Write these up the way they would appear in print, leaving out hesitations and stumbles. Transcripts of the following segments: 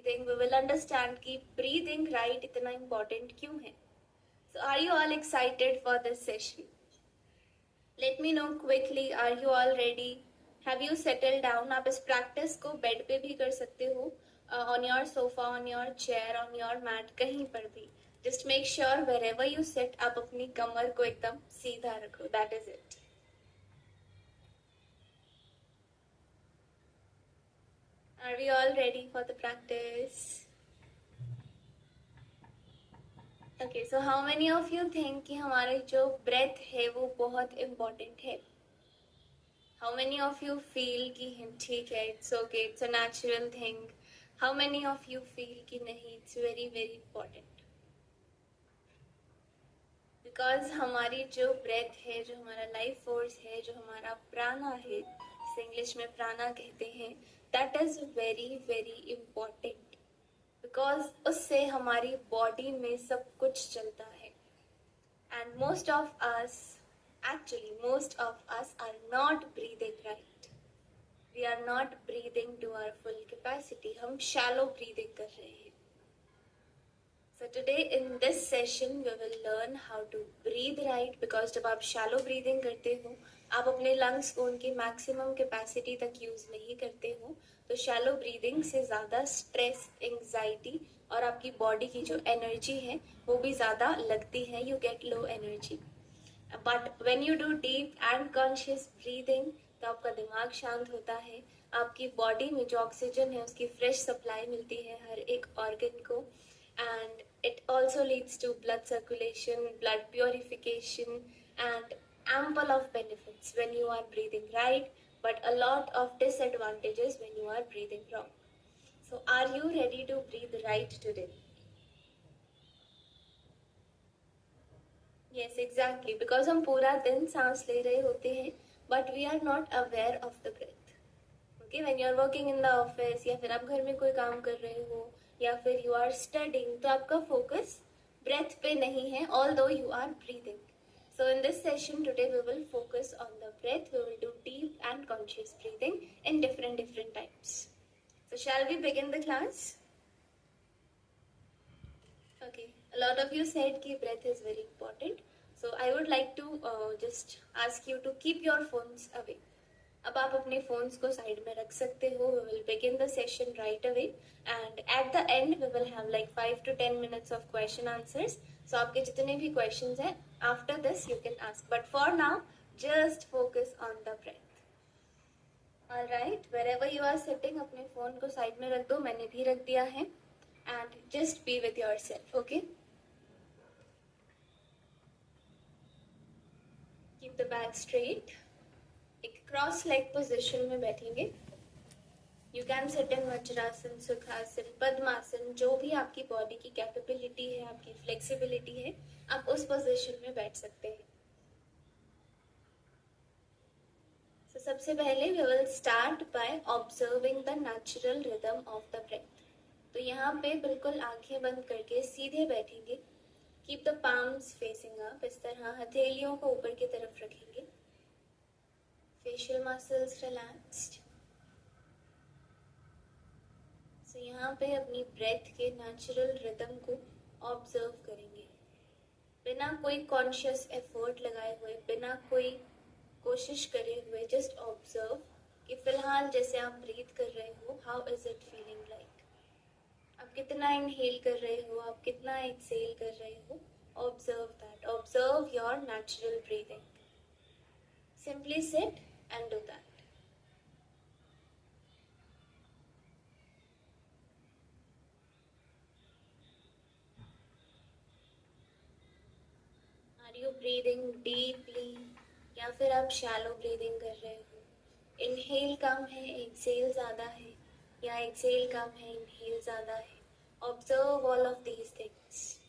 breathing, we will understand कि breathing right इतना important क्यों है. So are you all excited for this session? Let me know quickly. Are you all ready? Have you settled down? आप इस practice को bed पे भी कर सकते हो, on your sofa, on your chair, on your mat, कहीं पर भी. Just make sure wherever you sit, आप अपनी कमर को एकदम सीधा रखो. That is it. Are we all ready for the practice? Okay, so how many of you think कि हमारी जो breath है वो बहुत important है? How many of you feel कि ठीक है, it's okay, it's a natural thing? How many of you feel कि नहीं, it's very very important? Because हमारी जो breath है, जो हमारा life force है, जो हमारा प्राणा है, इसे इंग्लिश में प्राणा कहते हैं, that is very very important. Because उससे हमारी body में सब कुछ चलता है. And most of us are not breathing right. We are not breathing to our full capacity. हम shallow breathing कर रहे हैं. So today in this session we will learn how to breathe right, because जब आप shallow breathing करते हो, आप अपने lungs को उनकी maximum capacity तक use नहीं करते हो, तो shallow breathing से ज़्यादा stress, anxiety और आपकी body की जो energy है वो भी ज़्यादा लगती है. You get low energy. But when you do deep and conscious breathing, तो आपका दिमाग शांत होता है, आपकी बॉडी में जो ऑक्सीजन है उसकी फ्रेश सप्लाई मिलती है हर एक ऑर्गन को, and it also leads to blood circulation, blood purification, and ample of benefits when you are breathing right, but a lot of disadvantages when you are breathing wrong. So are you ready to breathe right today? Yes, exactly. Because हम पूरा दिन सांस ले रहे होते हैं, but we are not aware of the breath. Okay, when you are working in the office, या फिर आप घर में कोई काम कर रहे हो, या फिर you are studying, तो आपका focus breath पे नहीं है, although you are breathing. So in this session today we will focus on the breath. We will do deep and conscious breathing in different types. So shall we begin the class? Okay, a lot of you said कि breath is very important. So I would like to just ask you to keep your phones away. अब आप अपने phones को side में रख सकते हो. We will begin the session right away, and at the end we will have like 5 to 10 minutes of question answers. So आपके जितने भी questions हैं, after this you can ask. But for now, just focus on the breath. All right, wherever you are sitting, अपने phone को side में रख दो. मैंने भी रख दिया है. And just be with yourself, okay? Keep the back straight. एक क्रॉस लेग पोजीशन में बैठेंगे. You can sit in vajrasana, सुखासन, पद्मासन, जो भी आपकी बॉडी की कैपेबिलिटी है, आपकी फ्लेक्सिबिलिटी है, आप उस पोजीशन में बैठ सकते हैं. So सबसे पहले we will start by observing the natural rhythm of the breath. तो यहाँ पे बिल्कुल आंखें बंद करके सीधे बैठेंगे. Keep the palms facing up. इस तरह हथेलियों को ऊपर की तरफ रखेंगे. Facial muscles relaxed. So यहाँ पे अपनी breath के natural rhythm को observe करेंगे. बिना कोई conscious effort लगाए हुए, बिना कोई कोशिश करे हुए, just observe कि फिलहाल जैसे आप breathe कर रहे हो, how is it feeling like? आप कितना inhale कर रहे हो, आप कितना exhale कर रहे हो, observe that. Observe your natural breathing. Simply sit and do that. Are you breathing deeply या फिर आप shallow breathing कर रहे हो? Inhale कम है, exhale ज़्यादा है, या exhale कम है, inhale ज़्यादा है. Observe all of these things.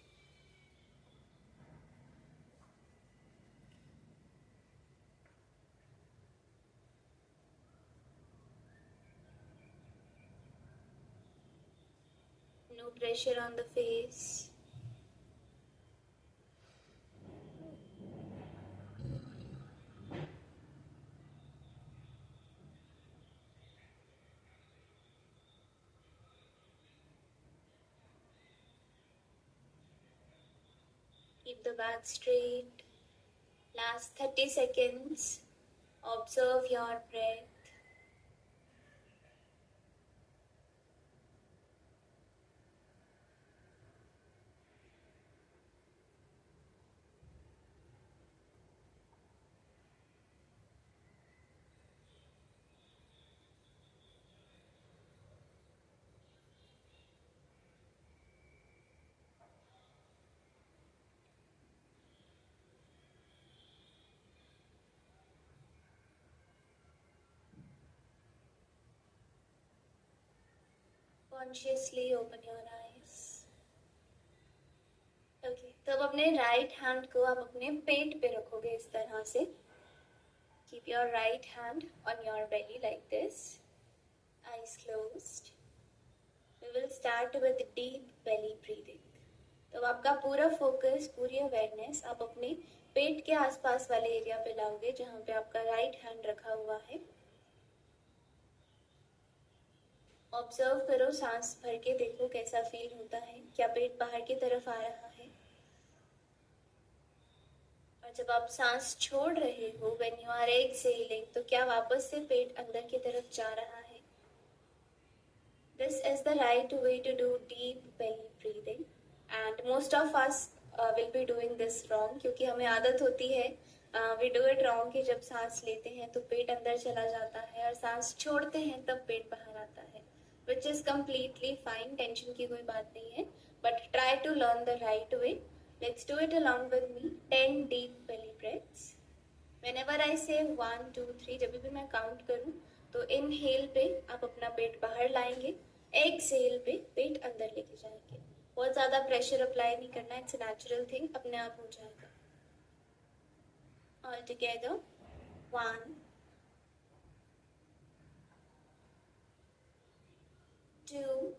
No pressure on the face. Keep the back straight. Last 30 seconds. Observe your breath. Consciously open your eyes. Okay, तो अब अपने राइट हैंड को आप अपने पेट पे रखोगे इस तरह से. Keep your right hand on your belly like this. Eyes closed. We will start with deep belly breathing. तो आपका पूरा फोकस, पूरी अवेयरनेस आप अपने पेट के आसपास वाले एरिया पे लाओगे जहाँ पे आपका राइट हैंड रखा हुआ है. ऑब्जर्व करो, सांस भर के देखो कैसा फील होता है. क्या पेट बाहर की तरफ आ रहा है? और जब आप सांस छोड़ रहे हो, व्हेन यू आर एक्सहेलिंग, तो क्या वापस से पेट अंदर की तरफ जा रहा है? This is the right way to do deep belly breathing. And most of us will be doing this wrong, क्योंकि हमें आदत होती है, वी डू इट रॉन्ग, कि जब सांस लेते हैं तो पेट अंदर चला जाता है और सांस छोड़ते हैं तब पेट बाहर आता है, which is completely fine. Tension की कोई बात नहीं है, but try to learn the right way. Let's do it along with me. 10 deep belly breaths. Whenever I say 1, 2, 3, जब भी मैं काउंट करूं तो इनहेल पे आप अपना पेट बाहर लाएंगे, एक्सहेल पे पेट अंदर लेके जाएंगे. बहुत ज्यादा प्रेशर अप्लाई नहीं करना, इट्स नेचुरल थिंग, अपने आप हो जाएगा. All together 1, 2,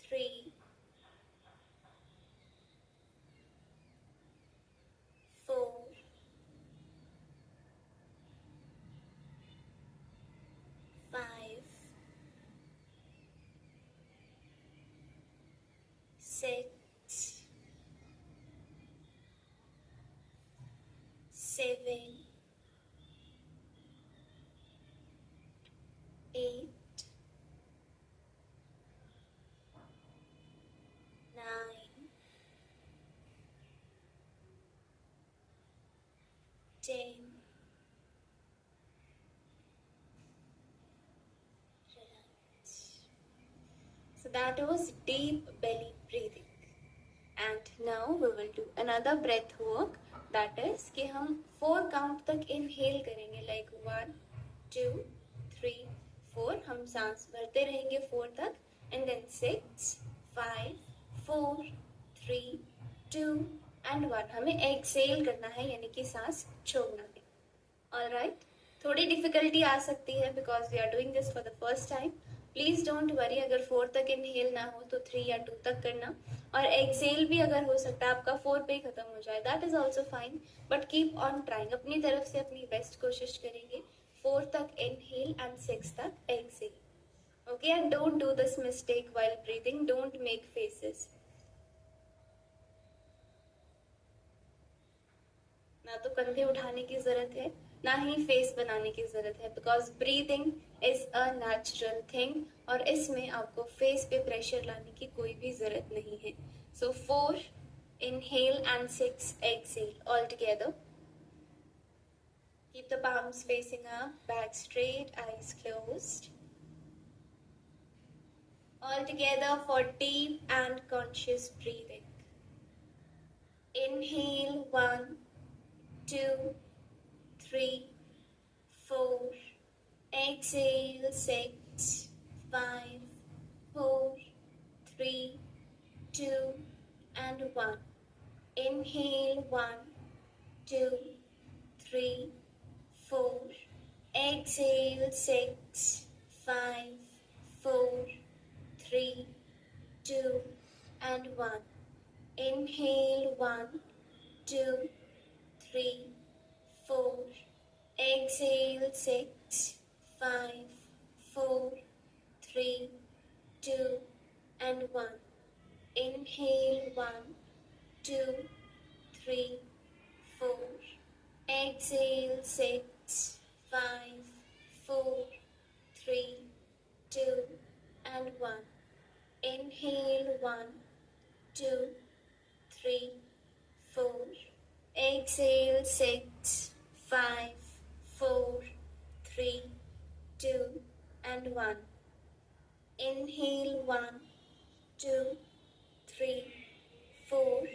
3, 4, 5, 6, 7, 8, 9, 10. Relax. So that was deep belly breathing. And now we will do another breath work. That is कि हम 4 काउंट तक इनहेल करेंगे, like 1, 2, 3, 4. हम सांस भरते रहेंगे 4 तक, and then 6, 5, 4, 3, 2 and 1. हमें एक्सेल करना है, यानी कि सांस छोड़ना है. Alright, थोड़ी डिफिकल्टी आ सकती है because we are doing this for the first time. Please don't worry, अगर 4 तक इनहेल ना हो तो 3 या 2 तक करना, और एक्सेल भी अगर हो सकता है आपका 4 पे ही खत्म हो जाए, that is also fine. But keep on trying, अपनी तरफ से अपनी बेस्ट कोशिश करेंगे. 4 तक इनहेल एंड 6 तक exhale. Okay, and don't do this mistake while breathing. Don't make faces. ना तो कंधे उठाने की जरूरत है, ना ही फेस बनाने की जरूरत है, because breathing is a natural thing, और इसमें आपको फेस पे प्रेशर लाने की कोई भी जरूरत नहीं है. सो 4 inhale and 6 exhale. All together. Keep the palms facing up, back straight, eyes closed. All together for deep and conscious breathing. Inhale 1, 2, 3, 4. Exhale 6, 5, 4, 3, 2 and 1. Inhale 1, 2, 3, 4. Exhale 6, 5, 4, 3, 2 and 1. Inhale 1, 2, 3, 4. Exhale 6, 5, 4, 3, 2 and 1. Inhale 1, 2, 3, 4. Exhale 6, 5, 4, 3, 2, and 1. Inhale 1, 2, 3, 4. Exhale 6, 5, 4, 3, 2, and 1. Inhale 1, 2, 3, 4.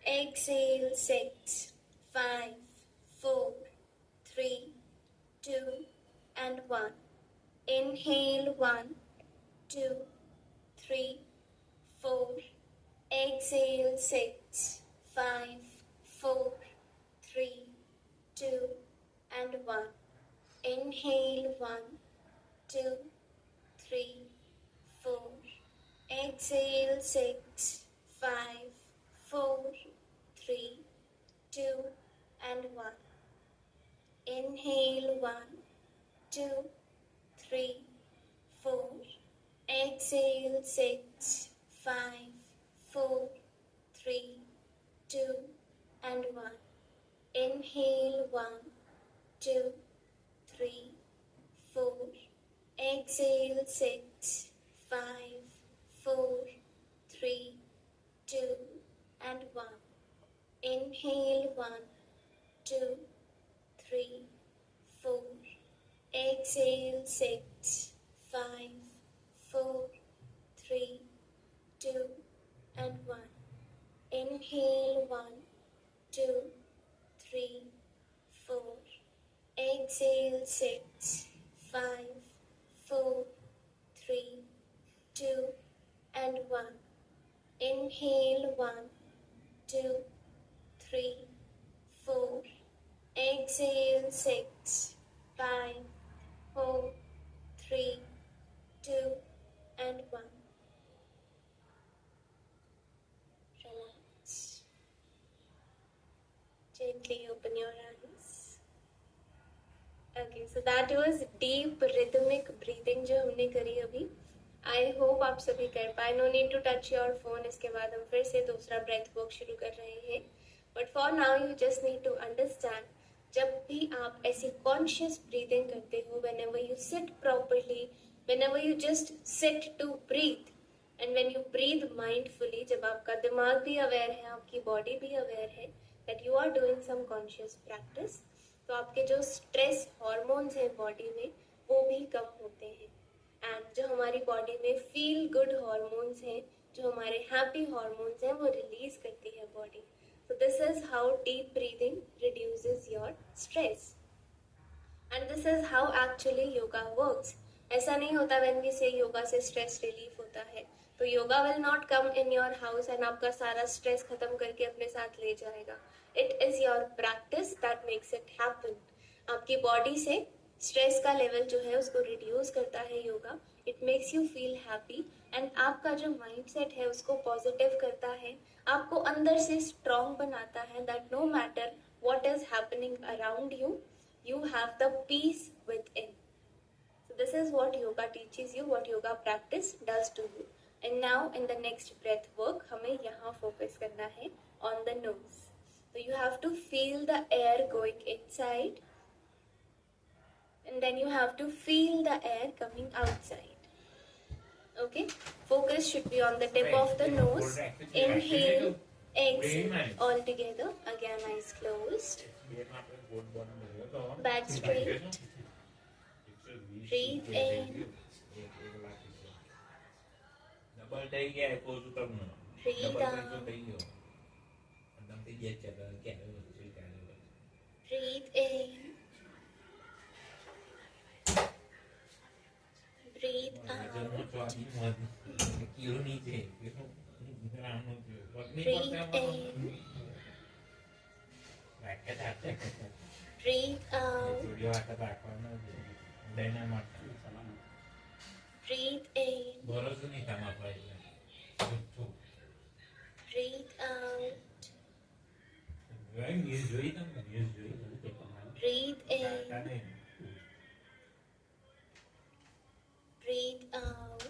Exhale 6, 5, 4, 3, 2, and 1. Inhale 1, 2, 3, 4. Exhale 6, 5, 4, 3, 2, and 1. Inhale 1, 2, 3, 4. Exhale 6, 5, 4, 3, 2, and 1. Inhale 1, 2, 3, 4. Exhale 6, 5, 4, 3, 2, and 1. Inhale 1, 2, 3, 4. Exhale 6, 5, 4, 3, 2, and 1. Inhale 1, 2, 3, 4. Exhale 6, 5, 4, 3, 2, and 1. Inhale 1, 2, 3, 4. Exhale 6, 5, 4, 3, 2, and 1. Inhale 1, 2, 3, 4. Exhale 6, 5, 4, 3, 2, and 1. Relax. Gently open your eyes. Okay, so that was deep rhythmic breathing जो हमने करी अभी. I hope आप सभी कर पाए. No need to touch your phone. इसके बाद हम फिर से दूसरा breath work शुरू कर रहे हैं. But for now you just need to understand. जब भी आप ऐसी conscious breathing करते हो, whenever you sit properly, whenever you just sit to breathe, and when you breathe mindfully, जब आपका दिमाग भी aware है, आपकी body भी aware है that you are doing some conscious practice, तो आपके जो स्ट्रेस हॉर्मोन्स हैं बॉडी में वो भी कम होते हैं एंड जो हमारी बॉडी में फील गुड हॉर्मोन्स हैं, जो हमारे हैप्पी हॉर्मोन्स हैं, वो रिलीज करती है body. So this is how deep breathing reduces your stress and this is how actually yoga works. ऐसा नहीं होता व्हेन वी से योगा से स्ट्रेस रिलीफ होता है, तो yoga will not come in your house and आपका सारा स्ट्रेस खत्म करके अपने साथ ले जाएगा. It is your practice that makes it happen. आपकी बॉडी से स्ट्रेस का लेवल जो है उसको रिड्यूस करता है yoga. It makes you feel happy and आपका जो माइंडसेट है उसको पॉजिटिव करता है, आपको अंदर से स्ट्रॉन्ग बनाता है that no matter what is happening around you, you have the peace within. So this is what yoga teaches you, what yoga practice does to you. And now in the next breath work हमें यहाँ focus करना है on the nose. So you have to feel the air going inside and then you have to feel the air coming outside. Okay, focus should be on the tip of the nose. Inhale, exhale all together. Again eyes closed, back straight. Breathe in, breathe out, breathe in, breathe out, breathe in, breathe out, breathe in, breathe out, breathe in, breathe out.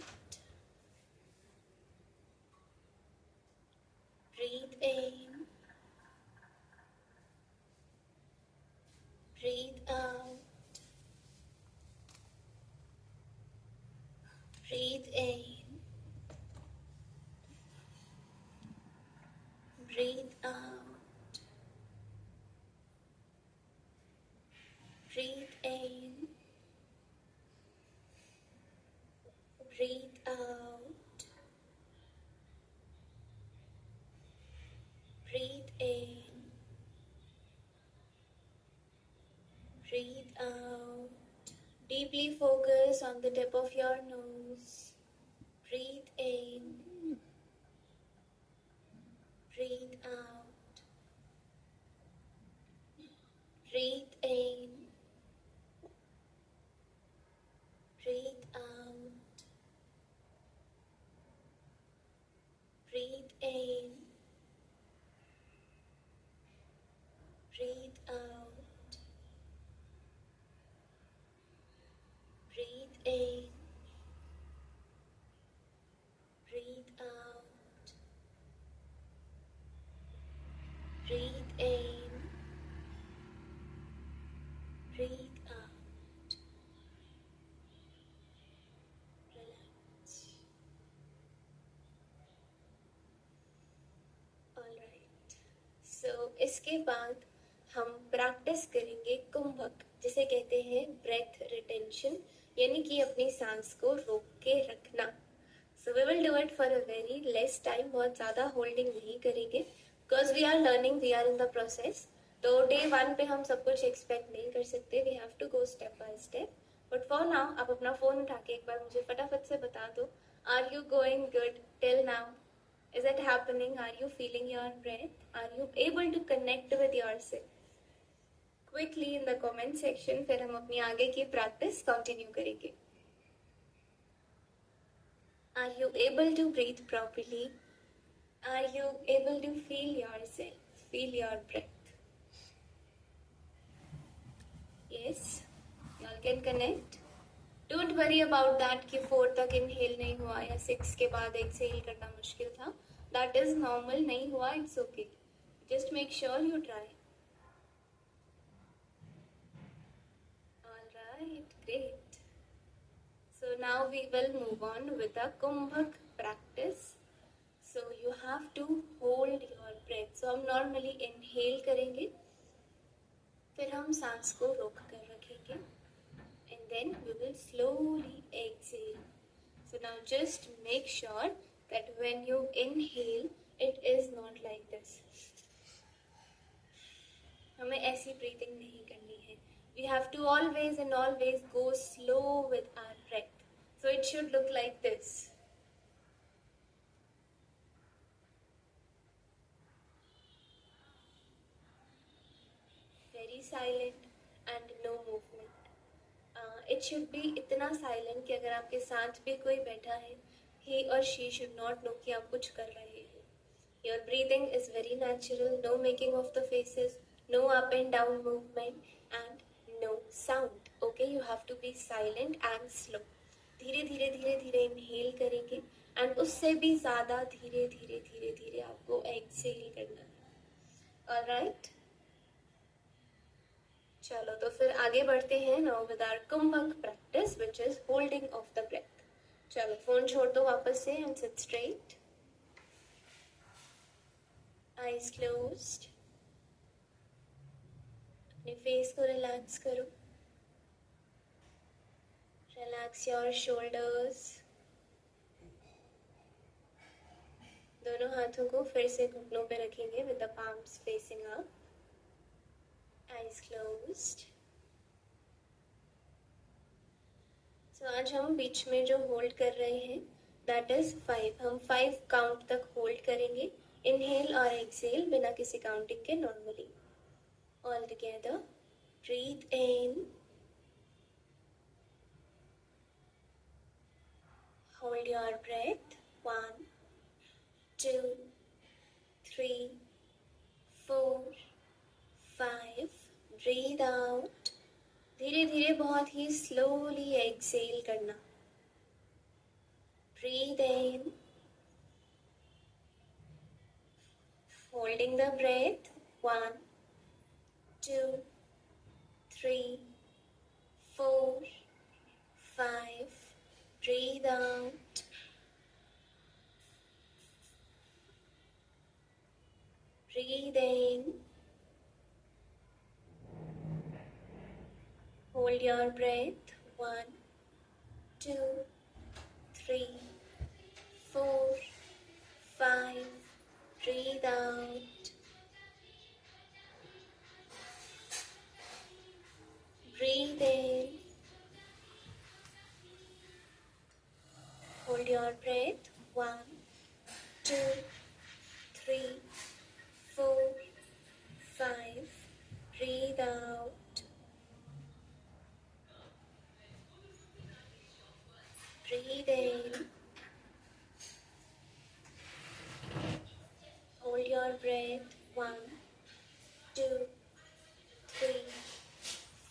Breathe in. Breathe out. Breathe in. Breathe out. Breathe in. Breathe out. Deeply focus on the tip of your nose. Breathe in. Breathe out. Breathe in. Breathe out. Breathe in. Breathe out. Breathe in. Breathe out. Breathe in. Breathe out. Relax. Alright. So इसके बाद हम practice करेंगे कुंभक, जिसे कहते हैं breath retention, यानी कि अपनी सांस को रोक के रखना. So we will do it for a very less time. बहुत ज़्यादा होल्डिंग नहीं करेंगे because we are learning, we are in the process. तो डे 1 पे हम सब कुछ एक्सपेक्ट नहीं कर सकते. We have to go step by step. But for now, आप अपना फोन उठा के एक बार मुझे फटाफट से बता दो. Are you going good till now? Is it happening? Are you feeling your breath? Are you able to connect with yourself? Quickly in the comment section. फिर हम अपनी आगे की प्रैक्टिस कंटिन्यू करेंगे. Are you able to breathe properly? Are you able to feel yourself? Feel your breath. Yes, y'all can connect. Don't worry about that कि 4 तक inhale नहीं हुआ या 6 के बाद exhale करना मुश्किल था. That is normal. नहीं हुआ, it's okay. Just make sure you try. Alright, great. So now we will move on with the Kumbhak practice. So you have to hold your breath. So हम normally inhale करेंगे, फिर हम सांस को रोक कर रखेंगे, and then we will slowly exhale. So now just make sure that when you inhale, it is not like this. हमें ऐसी breathing नहीं करनी है. We have to always and always go slow with our breath. So it should look like this. Very silent and no movement. It should be इतना silent कि अगर आपके साथ भी कोई बैठा है, he or she should not know कि आप कुछ कर रहे हैं. Your breathing is very natural, no making of the faces, no up and down movement, and no sound. Okay, you have to be silent and slow. धीरे धीरे धीरे धीरे inhale करेंगे, and उससे भी ज़्यादा धीरे धीरे धीरे धीरे आपको exhale करना है. Alright? चलो तो फिर आगे बढ़ते हैं. Now with our kumbhak practice which is holding of the breath. चलो फोन छोड़ दो वापस से and sit straight. Eyes closed. अपने फेस को रिलैक्स करो. Relax your shoulders. दोनों हाथों को फिर से घुटनों पे रखेंगे with the palms facing up. Eyes closed. तो आज हम बीच में जो होल्ड कर रहे हैं दैट इज 5. हम 5 काउंट तक होल्ड करेंगे, इनहेल और एक्सहेल बिना किसी काउंटिंग के normally. All together. Breathe in. Hold your breath. 1 2 3 4 5. Breathe out. धीरे धीरे बहुत ही स्लोली एक्सहेल करना. Breathe in. Holding the breath. 1 2 3 4 5. breathe out. Breathe in. Hold your breath. 1, 2, 3, 4, 5. Breathe out. Breathe in. Hold your breath. 1, 2, 3, 4, 5. Breathe out. Breathe in. Hold your breath. 1, 2, 3,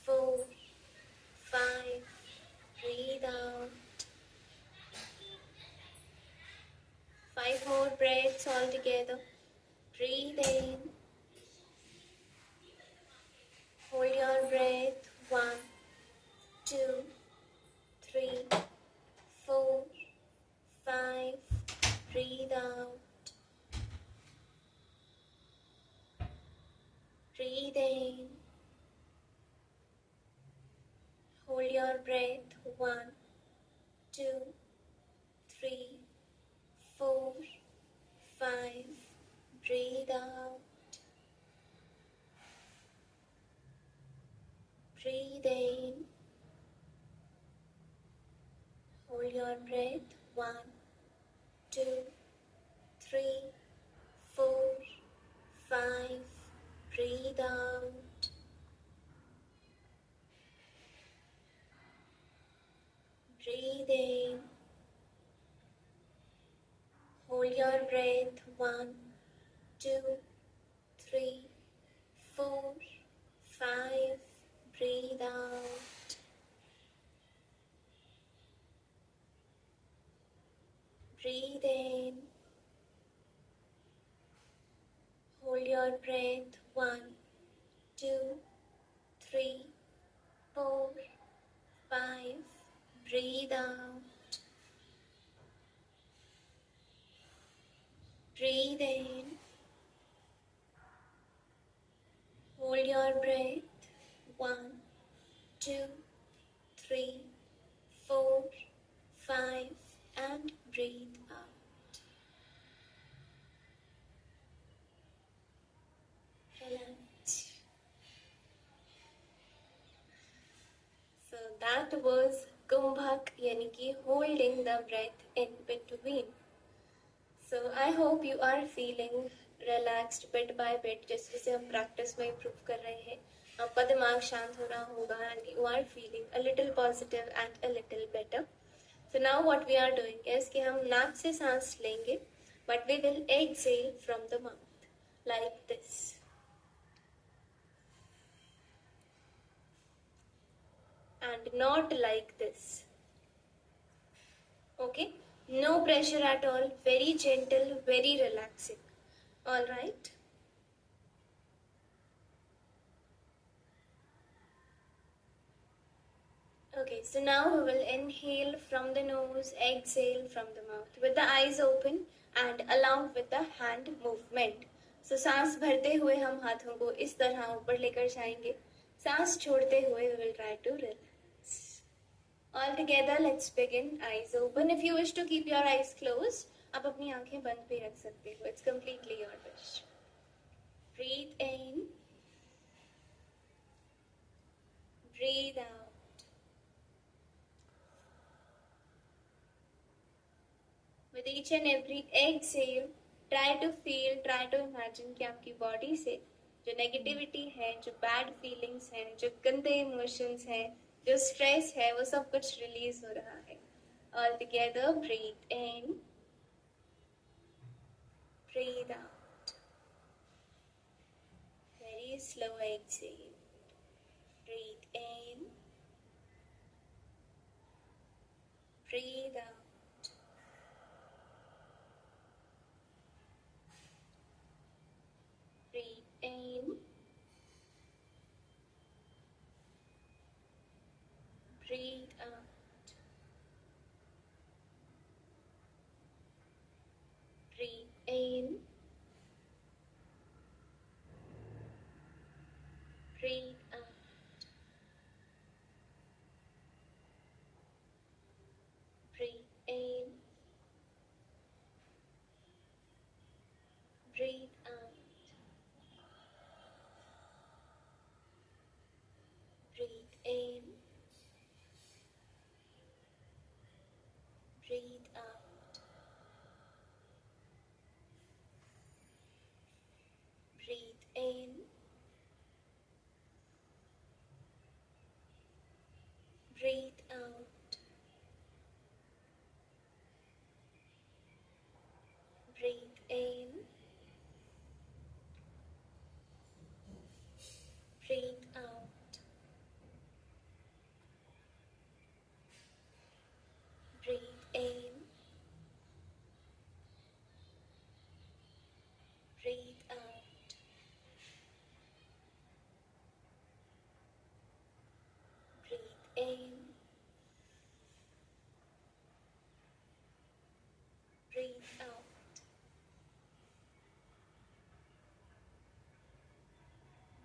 4, 5. Breathe out. 5 more breaths all together. Breathe in. Hold your breath. 1, 2, 3, 4, 5. Breathe out. Breathe in. Hold your breath. 1, 2, 3, 4, 5. Breathe out. Breathe in. Hold your breath. 1, 2, 3, 4, 5. Breathe out. Breathe in. Hold your breath. 1, 2, 3, 4, 5. Breathe out. Breathe in. Hold your breath. 1, 2, 3, 4, 5. Breathe out. Breathe in. Hold your breath. 1, 2, 3, 4, 5. And breathe out. Relax. So that was Kumbhak, yani ki holding the breath in between. So I hope you are feeling relaxed bit by bit, जैसे जैसे हम practice में improve कर रहे हैं आपका दिमाग शांत हो रहा होगा and you are feeling a little positive and a little better. So now what we are doing is कि हम नाक से सांस लेंगे but we will exhale from the mouth like this. And not like this. Okay? No pressure at all. Very gentle, very relaxing. Alright? Okay, so now we will inhale from the nose, exhale from the mouth with the eyes open and along with the hand movement. So सांस भरते हुए हम हाथों को इस तरह ऊपर लेकर जाएंगे. सांस छोड़ते हुए we will try to relax. All together, let's begin. Eyes open. If you wish to keep your eyes closed, आप अपनी आंखें बंद भी रख सकते हो. It's completely your wish. Breathe in. Breathe out. With each and every exhale, try to feel, try to imagine कि आपकी body से जो negativity है, जो bad feelings हैं, जो गंदे emotions हैं, जो stress है, वो सब कुछ release हो रहा है. All together, breathe in. Breathe out. Very slow exhale. Breathe in. Breathe out. Breathe in. Breathe out. Breathe out. Breathe in. Breathe out. Breathe in. Breathe out. Breathe in. Breathe out. Breathe in. Breathe out.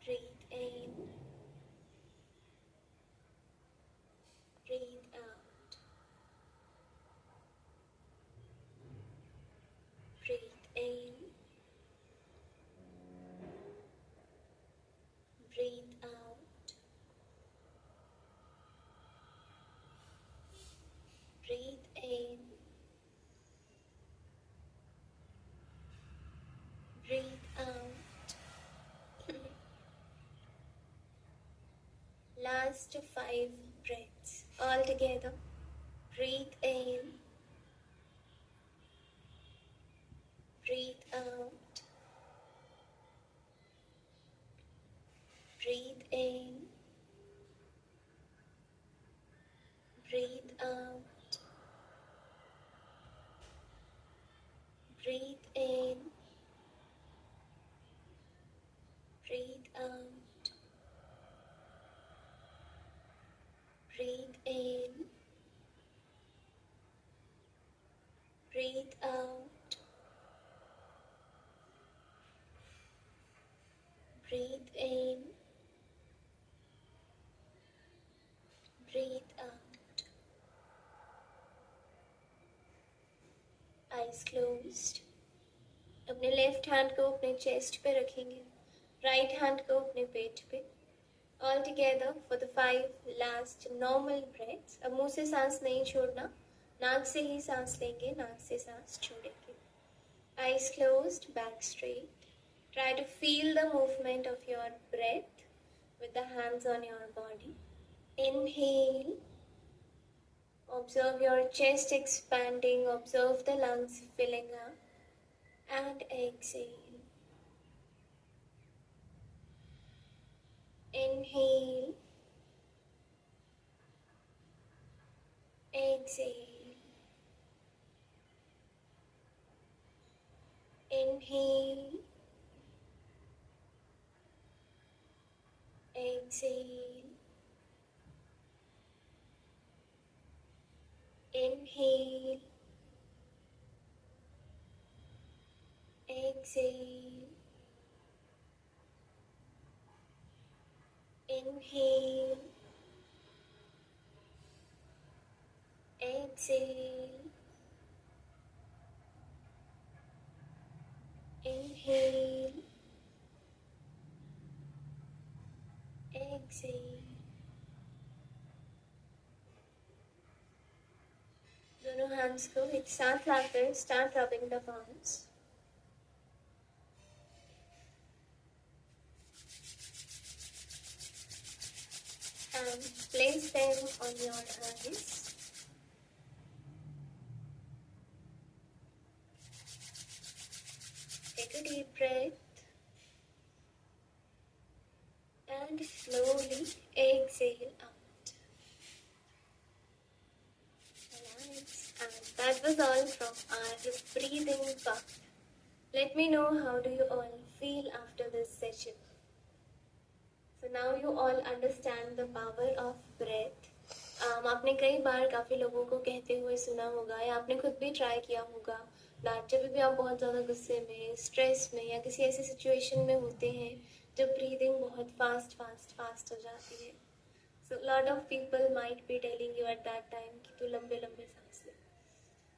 Breathe in. Breathe out. Breathe in. Breathe out. Breathe in. Breathe out. Last 5 breaths. All together. Breathe in. Breathe out. Breathe in. Breathe out. Breathe in. Breathe out. Breathe in. Breathe out. Breathe in. Breathe out. Eyes closed. अपने left hand को अपने chest पे रखेंगे, right hand को अपने पेट पे. All together for the 5 last normal breaths. अब मुंह से सांस नहीं छोड़ना, नाक से ही सांस लेंगे, नाक से सांस छोड़ेंगे. Eyes closed, back straight. Try to feel the movement of your breath with the hands on your body. Inhale. Observe your chest expanding, observe the lungs filling up. And exhale. Inhale. Exhale. Inhale. Exhale. Inhale. Exhale. Inhale. Exhale. Inhale. Exhale. दोनों hands को एक साथ लाकर start rubbing the palms. And place them on your eyes. Take a deep breath and slowly exhale out. Relax. And that was all from our breathing part. Let me know how do you all feel after this session. So now you all understand the power of breath. आपने कई बार काफ़ी लोगों को कहते हुए सुना होगा या आपने खुद भी ट्राई किया होगा दैट जब भी आप बहुत ज़्यादा गुस्से में, स्ट्रेस में या किसी ऐसी सिचुएशन में होते हैं जब ब्रीदिंग बहुत फास्ट हो जाती है. So lot of people might be telling you at that time कि तू लंबे लंबे सांस ले,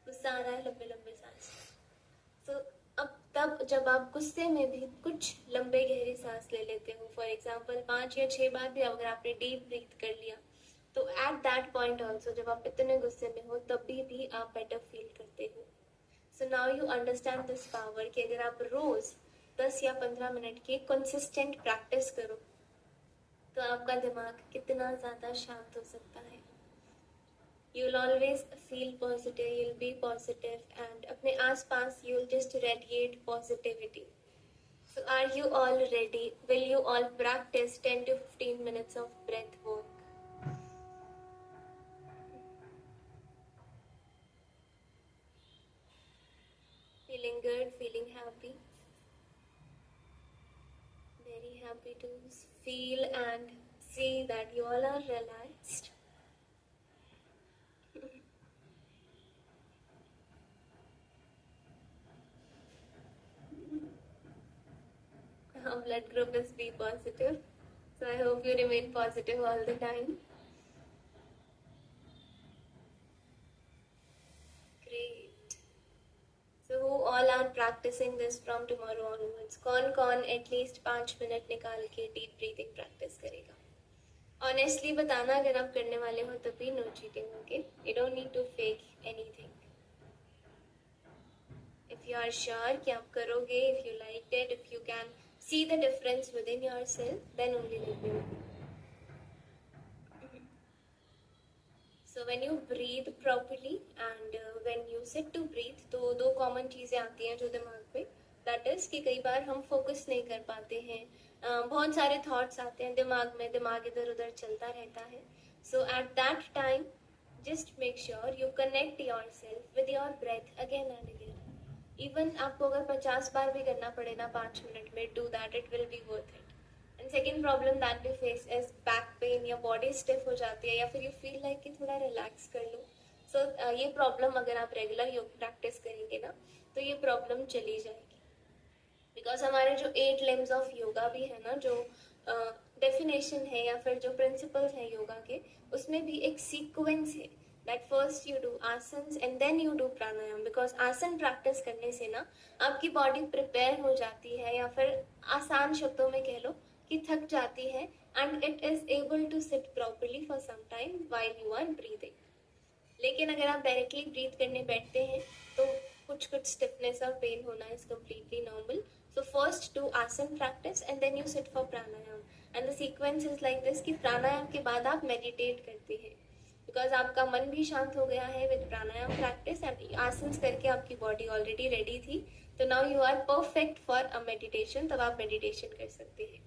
गुस्सा आ रहा है लंबे लंबे सांस ले. सो अब तब जब आप गुस्से में भी कुछ लंबे गहरे सांस ले लेते हो, फॉर एग्जाम्पल 5 या 6 बार भी अगर आपने डीप ब्रीथ कर लिया तो at that point also, जब आप इतने गुस्से में हो तभी भी आप better feel करते हो. So now you understand this power कि अगर आप रोज 10 या 15 मिनट की consistent practice करो तो आपका दिमाग कितना ज़्यादा शांत हो सकता है. You'll always feel positive, you'll be positive, and अपने आसपास you'll just radiate positivity. So are you all ready? Will you all practice 10 to 15 minutes of breath work? Feeling good, feeling happy? Very happy to feel and see that you all are relaxed. Our blood group is B positive, so I hope you remain positive all the time. Great. So who all are practicing this from tomorrow onwards? कौन at least 5 minute निकाल के deep breathing practice करेगा? Honestly बताना अगर आप करने वाले हो तभी, no cheating, okay? You don't need to fake anything. If you are sure कि आप करोगे, if you liked it, if you can see the difference within yourself, then only let me know. So when you breathe properly and when you sit to breathe, तो दो common चीज़ें आती हैं जो दिमाग पे. That is कि कई बार हम focus नहीं कर पाते हैं, बहुत सारे thoughts आते हैं दिमाग में, दिमाग इधर उधर चलता रहता है. So at that time, just make sure you connect yourself with your breath again and again. Even आपको अगर 50 बार भी करना पड़े ना 5 मिनट में, do that, it will be worth it. And second problem that we face is back pain या body stiff हो जाती है या फिर यू फील लाइक कि थोड़ा रिलैक्स कर लो. सो ये प्रॉब्लम अगर आप रेगुलर योग प्रैक्टिस करेंगे ना तो ये प्रॉब्लम चली जाएगी. बिकॉज हमारे जो 8 लिम्स ऑफ योगा भी है ना, जो डेफिनेशन है या फिर जो प्रिंसिपल्स हैं योगा के, उसमें भी एक सीक्वेंस है that first you do asanas and then you do pranayam, because आसन प्रैक्टिस करने से ना आपकी बॉडी प्रिपेयर हो जाती है या फिर आसान शब्दों में कह लो कि थक जाती है and it is able to sit properly for some time while you are breathing. लेकिन अगर आप डायरेक्टली ब्रीथ करने बैठते हैं तो कुछ कुछ स्टिफनेस और पेन होना is completely normal. So first do asana practice and then you sit for pranayama. And the sequence is like this कि प्राणायाम के बाद आप मेडिटेट करते हैं बिकॉज आपका मन भी शांत हो गया है विद प्राणायाम प्रैक्टिस एंड आसन करके आपकी बॉडी ऑलरेडी रेडी थी. तो now you are perfect for a meditation, तब आप मेडिटेशन कर सकते हैं.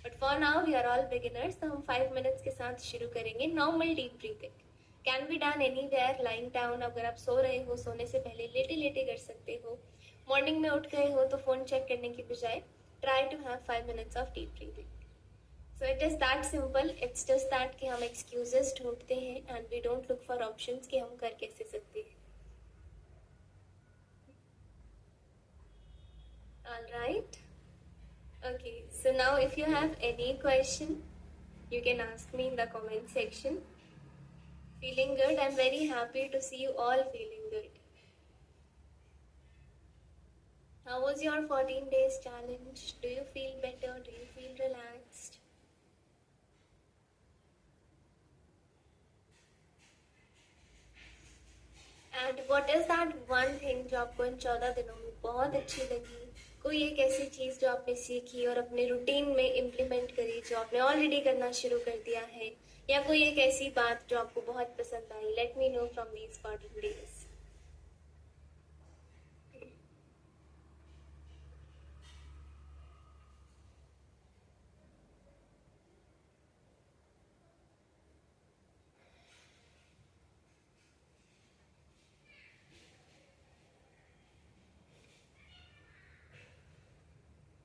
But for now we are all beginners, तो हम 5 मिनट्स के साथ शुरू करेंगे. Normal deep breathing can be done anywhere, lying down. अगर आप सो रहे हो, सोने से पहले लेटे लेटे कर सकते हो. मॉर्निंग में उठ गए हो तो फोन चेक करने की बजाय try to have 5 minutes of deep breathing. So it is that simple. It's just that कि हम excuses ढूंढते हैं and we don't look for options कि हम कर कैसे सकते हैं. All right. Okay. So now if you have any question, you can ask me in the comment section. Feeling good? I'm very happy to see you all feeling good. How was your 14 days challenge? Do you feel better? Do you feel relaxed? And what is that one thing जो आपको इन 14 दिनों में बहुत अच्छी लगी? कोई एक ऐसी चीज जो आपने सीखी और अपने रूटीन में इम्प्लीमेंट करी, जो आपने ऑलरेडी करना शुरू कर दिया है, या कोई एक ऐसी बात जो आपको बहुत पसंद आई? Let me know from these 14 days.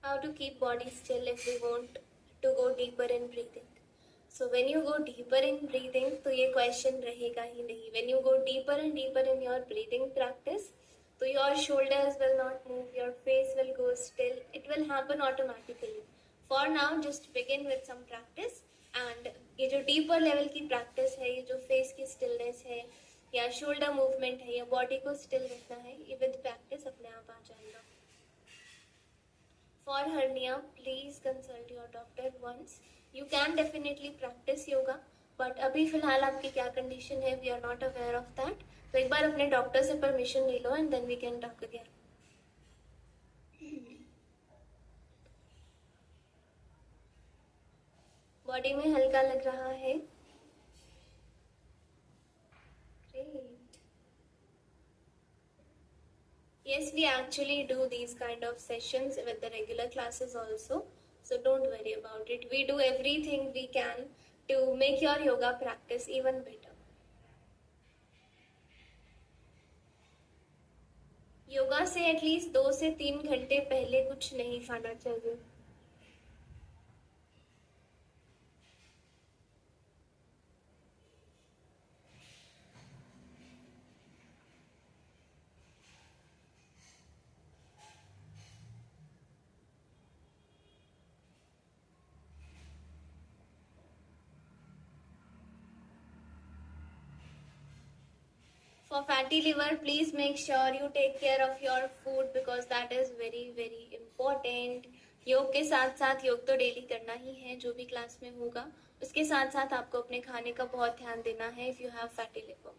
How to keep body still if we want to go deeper in breathing? So when you go deeper in breathing, तो ये question रहेगा ही नहीं. When you go deeper and deeper in your breathing practice, so your shoulders will not move, your face will go still. It will happen automatically. For now, just begin with some practice. And ये जो deeper level की practice है, ये जो face की stillness है, या shoulder movement है, या body को still रखना है, ये with practice अपने आप आ जाएगा. For hernia, please consult your doctor once. You can definitely practice yoga, but अभी फिलहाल आपकी क्या कंडीशन है, we are not aware of that. तो एक बार अपने डॉक्टर से परमिशन ले लो and then we can talk again. Body में हल्का लग रहा है. Great. Yes, we actually do these kind of sessions with the regular classes also. So don't worry about it. We do everything we can to make your yoga practice even better. Yoga से at least 2 से 3 घंटे पहले कुछ नहीं खाना चाहिए. For fatty liver, please make sure you take care of your food because that is very very important. योग के साथ साथ योग तो डेली करना ही है जो भी क्लास में होगा. उसके साथ साथ आपको अपने खाने का बहुत ध्यान देना है if you have fatty liver.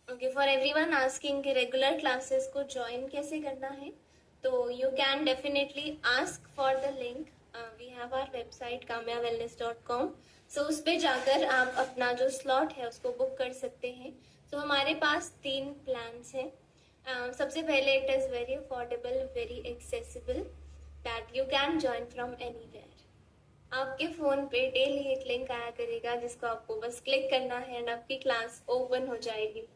Okay, for everyone asking कि रेगुलर क्लासेस को ज्वाइन कैसे करना है, तो you can definitely ask for the link. We have our website kamyawellness.com. So उस पे जाकर आप अपना जो स्लॉट है उसको बुक कर सकते हैं. तो हमारे पास 3 प्लान्स हैं. सबसे पहले it is very affordable, very accessible, that you can join from anywhere. आपके फोन पे डेली एक लिंक आया करेगा जिसको आपको बस क्लिक करना है एंड आपकी क्लास ओपन हो जाएगी.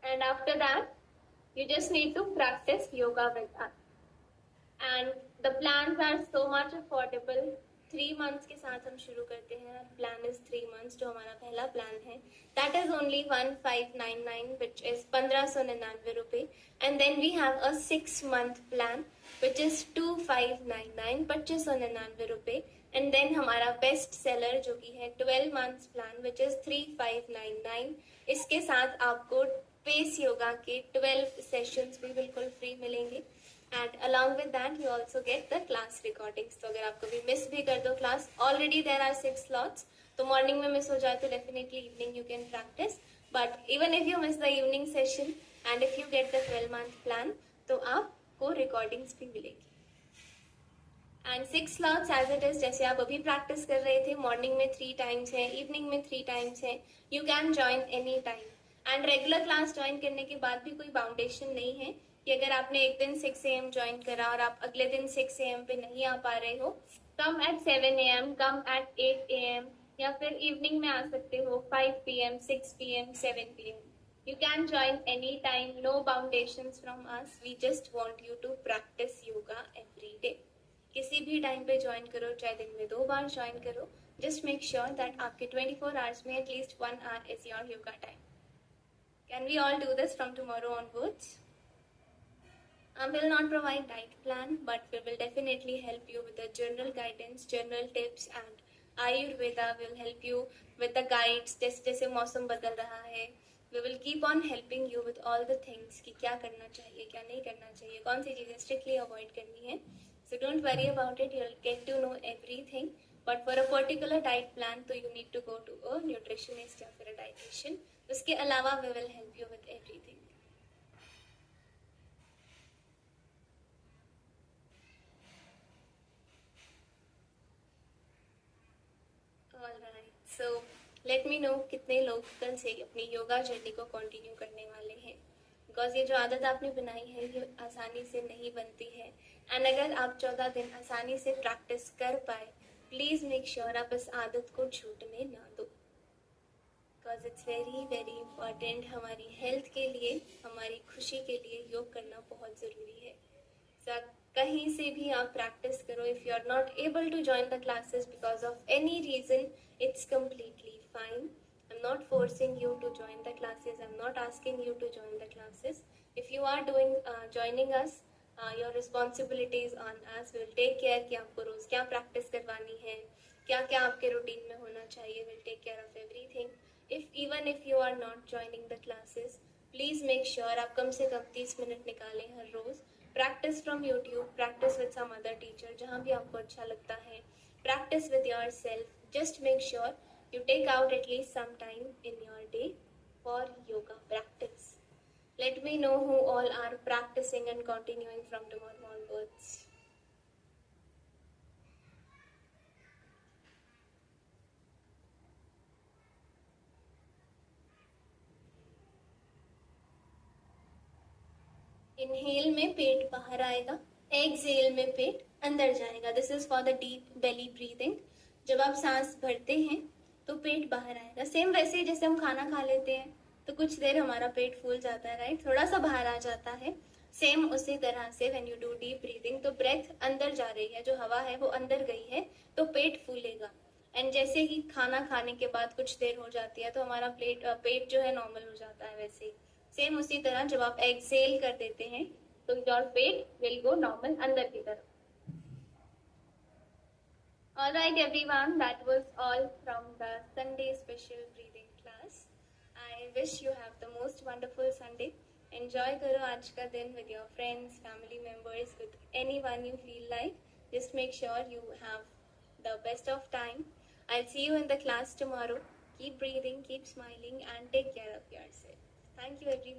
And after that, you just need to practice yoga with us. And the plans are so much affordable. 3 months के साथ हम शुरू करते हैं. Plan is 3 months, जो हमारा पहला प्लान है. That is only 1599, which is 1599 रुपए. And then we have a 6 month plan, which is 2599, 2599 रुपए. And then हमारा बेस्ट सेलर जो कि है 12 months plan, which is 3599. इसके साथ आपको पेस योगा के 12 सेशंस भी बिल्कुल फ्री मिलेंगे. And along with that you also get the class recordings. तो अगर आप कभी मिस भी कर दो class, already there are 6 slots, तो मॉर्निंग में मिस हो जाए तो definitely evening you can practice. But even if you miss the evening session and if you get the 12 month plan, तो आपको रिकॉर्डिंग्स भी मिलेगी. And 6 slots as it is, जैसे आप अभी प्रैक्टिस कर रहे थे. मॉर्निंग में 3 टाइम्स है, इवनिंग में 3 टाइम्स है. You can join any time. And regular class join करने के बाद भी कोई बाउंडेशन नहीं है कि अगर आपने एक दिन 6 AM ज्वाइन करा और आप अगले दिन 6 AM पे नहीं आ पा रहे हो, come at 7 AM, come at 8 AM, या फिर इवनिंग में आ सकते हो 5 PM, 6 PM, 7 PM. You can join anytime, no foundations from us. We just want you to practice yoga every day. किसी भी टाइम पे ज्वाइन करो, चाहे दिन में 2 बार ज्वाइन करो. जस्ट मेक श्योर दैट आपके 24 hours में at least 1 hour is your yoga time. Can we all do this from tomorrow onwards? We'll not provide diet plan, but we will definitely help you with the general guidance, general tips, and Ayurveda will help you with the guides. जैसे जैसे मौसम बदल रहा है, we will keep on helping you with all the things कि क्या करना चाहिए, क्या नहीं करना चाहिए, कौन सी चीज़ें strictly avoid करनी है. So don't worry about it. You'll get to know everything. But for a particular diet plan, तो you need to go to a nutritionist या फिर a dietitian. उसके अलावा we will help you with everything. Alright, so let me know कितने लोग कल से अपनी योगा जर्नी को कंटिन्यू करने वाले हैं. बिकॉज ये जो आदत आपने बनाई है ये आसानी से नहीं बनती है. एंड अगर आप 14 दिन आसानी से प्रैक्टिस कर पाए, प्लीज मेक श्योर आप इस आदत को छूटने ना दो. Because it's very very important. हमारी हेल्थ के लिए, हमारी खुशी के लिए योग करना बहुत ज़रूरी है. so, कहीं से भी आप प्रैक्टिस करो. If you are not able to join the classes because of any reason, it's completely fine. I'm not forcing you to join the classes. I'm not asking you to join the classes. If you are joining us, your responsibility is on us. We will take care कि आपको रोज क्या practice करवानी है, क्या क्या आपके routine में होना चाहिए. We'll take care of everything. Even if you are not joining the classes, please make sure आप कम से कम 30 मिनट निकालें हर रोज. practice from YouTube, practice with some other teacher, जहाँ भी आपको अच्छा लगता है, practice with yourself. Just make sure you take out at least some time in your day for yoga practice. Let me know who all are practicing and continuing from tomorrow onwards. Inhale में पेट बाहर आएगा, exhale में पेट अंदर जाएगा. This is for the deep belly breathing. जब आप सांस भरते हैं तो पेट बाहर आएगा. सेम वैसे ही जैसे हम खाना खा लेते हैं तो कुछ देर हमारा पेट फूल जाता है, राइट, थोड़ा सा बाहर आ जाता है. सेम उसी तरह से when you do deep breathing तो ब्रेथ अंदर जा रही है, जो हवा है वो अंदर गई है तो पेट फूलेगा. एंड जैसे ही खाना खाने के बाद कुछ देर हो जाती है तो हमारा पेट जो है नॉर्मल हो जाता है. वैसे ही सेम उसी तरह जब आप एक्सहेल कर देते हैं तो your pet will go normal अंदर की तरफ. Alright everyone, that was all from the Sunday special breathing class. I wish you have the most wonderful Sunday. Enjoy करो आज का दिन with your friends, family members, with anyone you feel like. Just make sure you have the best of time. I'll see you in the class tomorrow. Keep breathing, keep smiling, and take care of yourself. Thank you everyone.